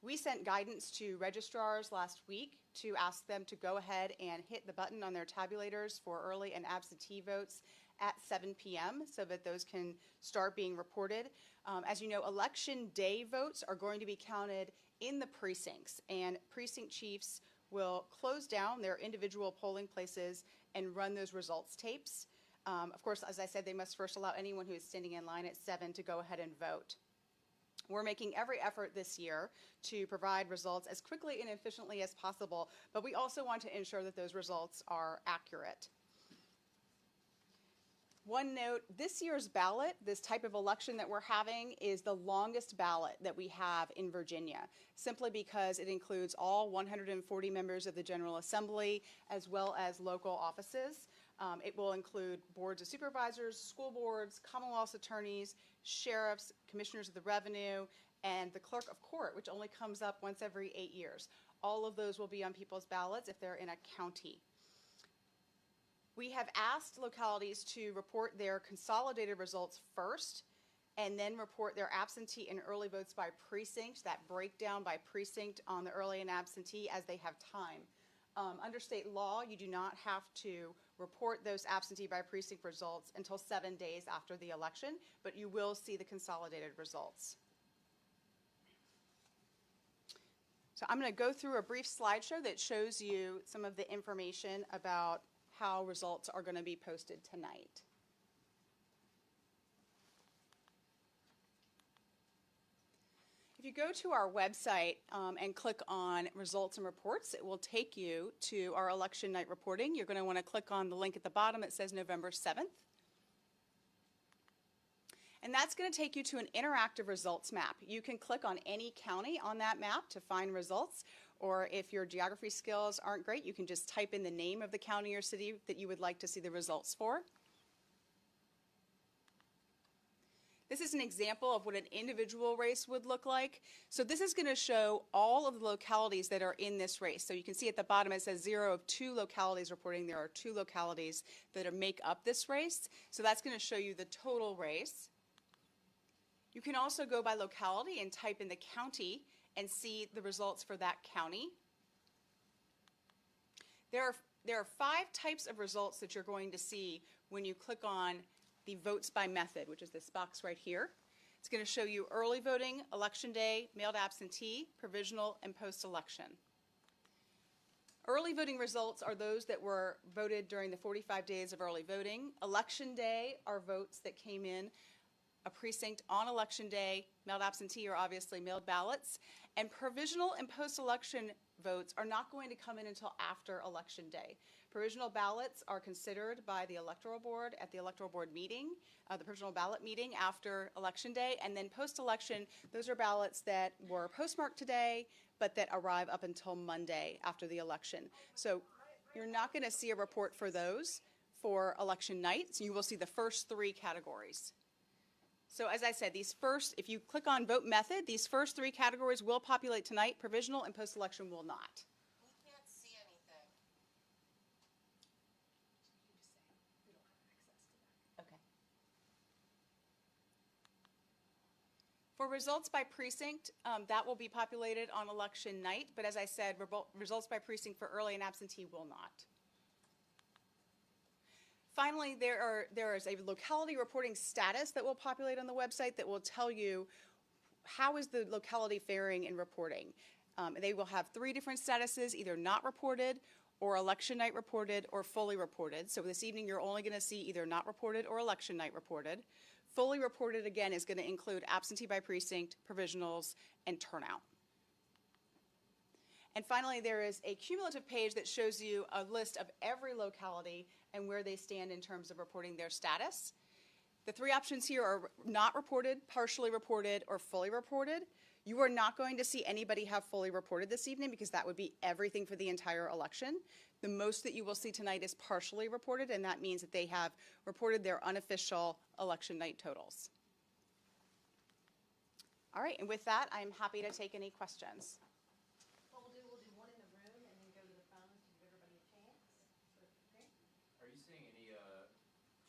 We sent guidance to registrars last week to ask them to go ahead and hit the button on their tabulators for early and absentee votes at 7 p.m. so that those can start being reported. As you know, election day votes are going to be counted in the precincts, and precinct chiefs will close down their individual polling places and run those results tapes. Of course, as I said, they must first allow anyone who is standing in line at 7 to go ahead and vote. We're making every effort this year to provide results as quickly and efficiently as possible, but we also want to ensure that those results are accurate. One note, this year's ballot, this type of election that we're having, is the longest ballot that we have in Virginia, simply because it includes all 140 members of the General Assembly as well as local offices. It will include boards of supervisors, school boards, Commonwealth's attorneys, sheriffs, commissioners of the revenue, and the clerk of court, which only comes up once every 8 years. All of those will be on people's ballots if they're in a county. We have asked localities to report their consolidated results first and then report their absentee and early votes by precinct, that breakdown by precinct on the early and absentee as they have time. Under state law, you do not have to report those absentee by precinct results until 7 days after the election, but you will see the consolidated results. So I'm going to go through a brief slideshow that shows you some of the information about how results are going to be posted tonight. If you go to our website and click on Results and Reports, it will take you to our election night reporting. You're going to want to click on the link at the bottom that says November 7th. And that's going to take you to an interactive results map. You can click on any county on that map to find results, or if your geography skills aren't great, you can just type in the name of the county or city that you would like to see the results for. This is an example of what an individual race would look like. So this is going to show all of the localities that are in this race. So you can see at the bottom it says 0 of 2 localities reporting. There are 2 localities that make up this race. So that's going to show you the total race. You can also go by locality and type in the county and see the results for that county. There are 5 types of results that you're going to see when you click on the votes by method, which is this box right here. It's going to show you early voting, election day, mailed absentee, provisional, and post-election. Early voting results are those that were voted during the 45 days of early voting. Election day are votes that came in a precinct on election day. Mailed absentee are obviously mailed ballots. And provisional and post-election votes are not going to come in until after election day. Provisional ballots are considered by the electoral board at the electoral board meeting, the provisional ballot meeting after election day, and then post-election, those are ballots that were postmarked today, but that arrive up until Monday after the election. So you're not going to see a report for those for election night, so you will see the first 3 categories. So as I said, if you click on vote method, these first 3 categories will populate tonight. Provisional and post-election will not. We can't see anything. Okay. For results by precinct, that will be populated on election night, but as I said, results by precinct for early and absentee will not. Finally, there is a locality reporting status that will populate on the website that will tell you how is the locality faring in reporting. They will have 3 different statuses, either not reported, or election night reported, or fully reported. So this evening you're only going to see either not reported or election night reported. Fully reported, again, is going to include absentee by precinct, provisionals, and turnout. And finally, there is a cumulative page that shows you a list of every locality and where they stand in terms of reporting their status. The 3 options here are not reported, partially reported, or fully reported. You are not going to see anybody have fully reported this evening because that would be everything for the entire election. The most that you will see tonight is partially reported, and that means that they have reported their unofficial election night totals. All right, and with that, I'm happy to take any questions. What we'll do one in the room and then go to the phones to give everybody a chance. Okay. Are you seeing any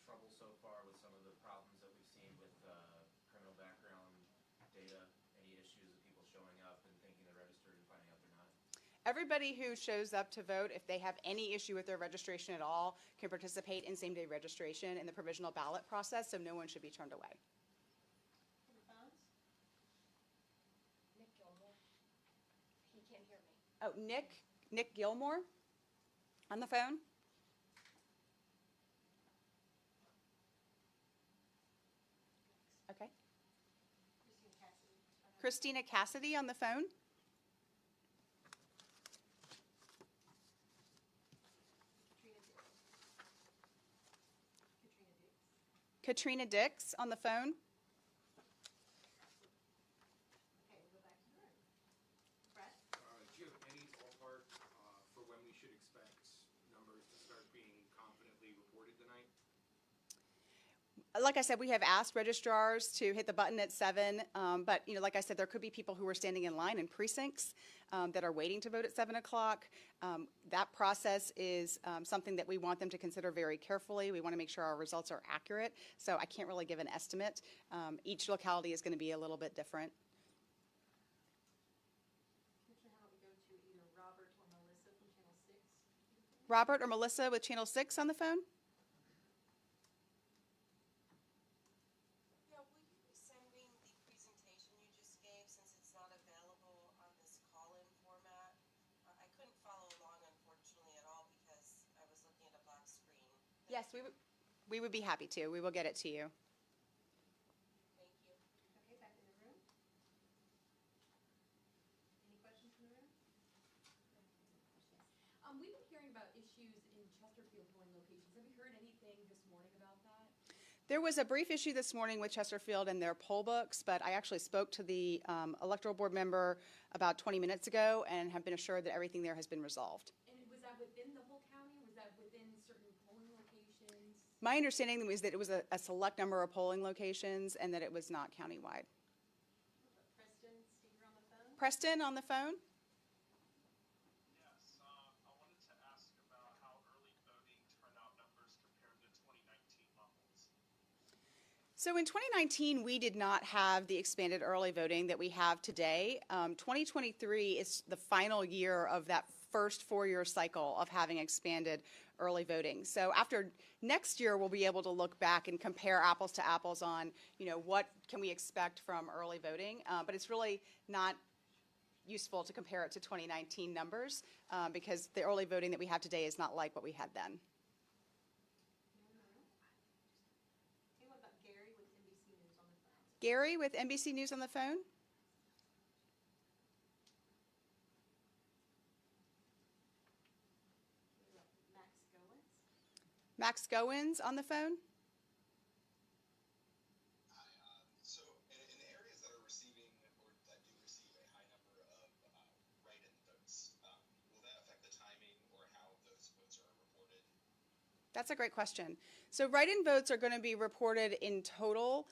trouble so far with some of the problems that we've seen with criminal background data? Any issues of people showing up and thinking they're Everybody who shows up to vote, if they have any issue with their registration at all, can participate in same-day registration in the provisional ballot process, so no one should be turned away. For the phones? Nick Gilmore. He can't hear me. Oh, Nick Gilmore on the phone? Okay. Christine Cassidy. Christina Cassidy on the phone? Katrina Dix. Katrina Dix on the phone? Okay, we'll go back to the room. Brett? Do you have any ballpark for when we should expect numbers to start being confidently reported tonight? Like I said, we have asked registrars to hit the button at 7, but like I said, there could be people who are standing in line in precincts that are waiting to vote at 7 o'clock. That process is something that we want them to consider very carefully. We want to make sure our results are accurate, so I can't really give an estimate. Each locality is going to be a little bit different. Commissioner, how about we go to either Robert or Melissa from Channel 6? Robert or Melissa with Channel 6 on the phone? Yeah, will you be sending the presentation you just gave since it's not available on this call-in format? I couldn't follow along unfortunately at all because I was looking at a black screen. Yes, we would be happy to. We will get it to you. Thank you. Okay, back in the room. Any questions from the room? We've been hearing about issues in Chesterfield polling locations. Have you heard anything this morning about that? There was a brief issue this morning with Chesterfield and their poll books, but I actually spoke to the electoral board member about 20 minutes ago and have been assured that everything there has been resolved. And was that within the whole county? Was that within certain polling locations? My understanding was that it was a select number of polling locations and that it was not countywide. Preston Stever on the phone? Preston on the phone? Yes, I wanted to ask about how early voting turnout numbers compared to 2019 levels. So in 2019, we did not have the expanded early voting that we have today. 2023 is the final year of that first 4-year cycle of having expanded early voting. So after next year, we'll be able to look back and compare apples to apples on, what can we expect from early voting. But it's really not useful to compare it to 2019 numbers because the early voting that we have today is not like what we had then. Okay, what about Gary with NBC News on the phone? Gary with NBC News on the phone? We have Max Goins? Max Goins on the phone? Hi. So in the areas that are receiving or that do receive a high number of write-in votes, will that affect the timing or how those votes are reported? That's a great question. So write-in votes are going to be reported in total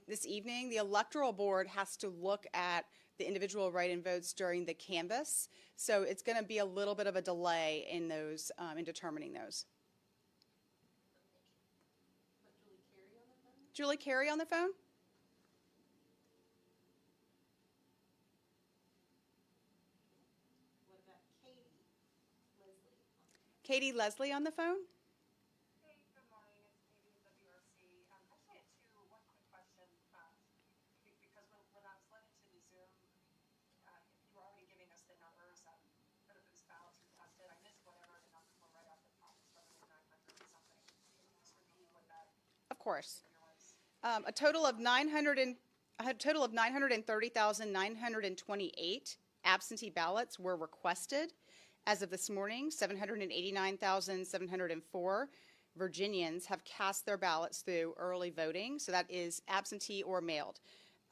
this evening. The electoral board has to look at the individual write-in votes during the canvass. So it's going to be a little bit of a delay in those, in determining those. What, Julie Carey on the phone? Julie Carey on the phone? What about Katie Leslie on the phone? Katie Leslie on the phone? Hey, good morning, it's Katie with WRC. I just had one quick question, because when I was led into the Zoom, you were already giving us the numbers, for those ballots requested. I missed whatever the numbers were right off the top, it's something 900 something. Can you just repeat what that Of course. figure was? A total of 930,928 absentee ballots were requested. As of this morning, 789,704 Virginians have cast their ballots through early voting. So that is absentee or mailed.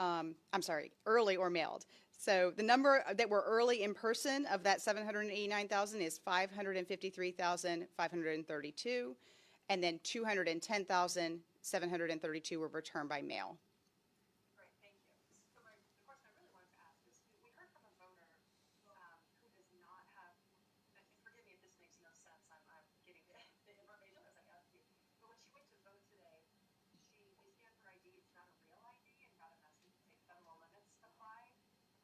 Early or mailed. So the number that were early in person of that 789,000 is 553,532. And then 210,732 were returned by mail. Great, thank you. So the question I really wanted to ask is, we heard from a voter, who does not have, and forgive me if this makes no sense, I'm getting the information as I ask you. But when she went to vote today, we scanned her ID, it's not a real ID, and got a message saying federal limits apply.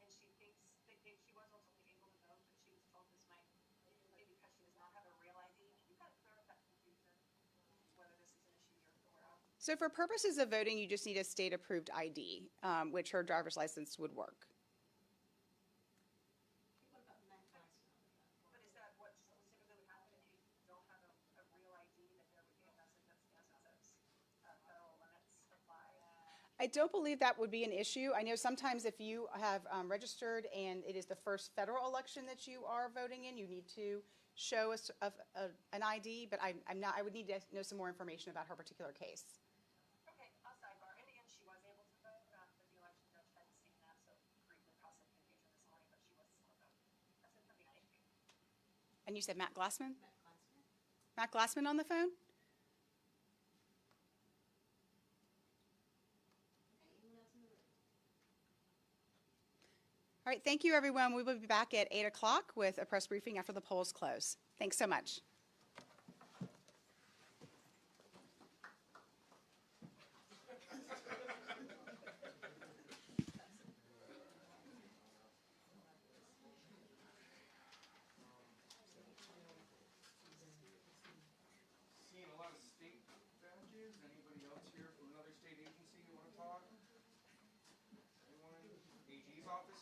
And she thinks that she was ultimately able to vote, but she was told the So for purposes of voting, you just need a state-approved ID, which her driver's license would work. What about Matt Glassman on the phone? But is that what typically would happen if you don't have a real ID, that there would be a message that says, federal limits apply? I don't believe that would be an issue. I know sometimes if you have registered and it is the first federal election that you are voting in, you need to show an ID, but I would need to know some more information about her particular case. Okay, I'll sidebar. In the end, she was able to vote, but the election judge hadn't seen that, so agreed to cause some confusion this morning, but she was able to vote. That's it for me, thank you. And you said Matt Glassman? Matt Glassman? Matt Glassman on the phone? Okay, anyone else in the room? All right, thank you, everyone. We will be back at 8 o'clock with a press briefing after the polls close. Thanks so much. Seeing a lot of state badges. Anybody else here from another state agency you want to talk? Anyone? AG's office?